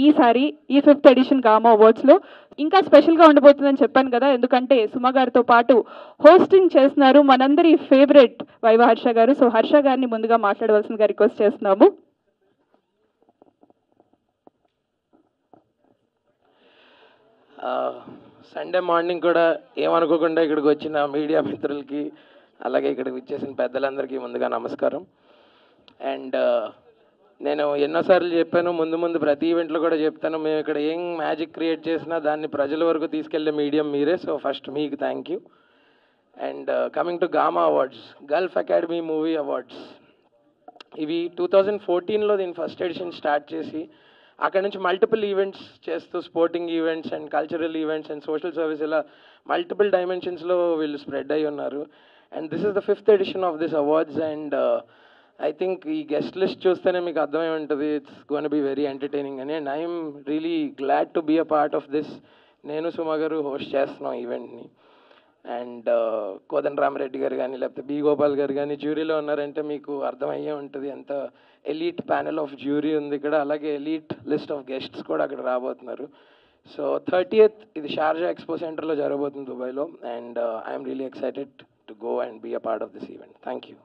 ఈసారి ఈ 5th edition gamma అవార్డ్స్లో ఇంకా స్పెషల్గా ఉండబోతుందని చెప్పాను కదా, ఎందుకంటే సుమ గారితో పాటు హోస్టింగ్ చేస్తున్నారు మనందరి ఫేవరెట్ వైవ హర్ష గారు. సో హర్ష గారిని ముందుగా మాట్లాడవలసిందిగా రిక్వెస్ట్ చేస్తున్నాము. సండే మార్నింగ్ కూడా ఏమనుకోకుండా ఇక్కడికి వచ్చిన మీడియా మిత్రులకి, అలాగే ఇక్కడికి వచ్చేసిన పెద్దలందరికీ ముందుగా నమస్కారం. అండ్ నేను ఎన్నోసార్లు చెప్పాను, ముందు ప్రతి ఈవెంట్లో కూడా చెప్తాను, మేము ఇక్కడ ఏం మ్యాజిక్ క్రియేట్ చేసినా దాన్ని ప్రజల వరకు తీసుకెళ్లే మీడియం మీరే. సో ఫస్ట్ మీకు thank you. And coming to GAMA Awards, Gulf Academy Movie Awards, ఇవి 2014లో దీని ఫస్ట్ ఎడిషన్ స్టార్ట్ చేసి అక్కడ నుంచి మల్టిపుల్ ఈవెంట్స్ చేస్తూ sporting events and cultural events and social service ఇలా మల్టిపుల్ డైమెన్షన్స్లో వీళ్ళు స్ప్రెడ్ అయి ఉన్నారు. And this is the 5th edition of this awards. And I think ఈ గెస్ట్ లిస్ట్ చూస్తేనే మీకు అర్థమై ఉంటుంది, it's gonna be very entertaining అని. And I'm really glad to be a part of this. నేను సుమ గారు హోస్ట్ చేస్తున్నాం ఈవెంట్ని. అండ్ కోదండరామరెడ్డి గారు కానీ లేకపోతే బి గోపాల్ గారు కానీ జ్యూరీలో ఉన్నారంటే మీకు అర్థమయ్యే ఉంటుంది ఎంత ఎలీట్ ప్యానెల్ ఆఫ్ జ్యూరీ ఉంది ఇక్కడ. అలాగే ఎలీట్ లిస్ట్ ఆఫ్ గెస్ట్స్ కూడా అక్కడ రాబోతున్నారు. సో 30th ఇది షార్జా ఎక్స్పో సెంటర్లో జరగబోతుంది దుబాయ్లో. And I'm really excited to go and be a part of this event. Thank you.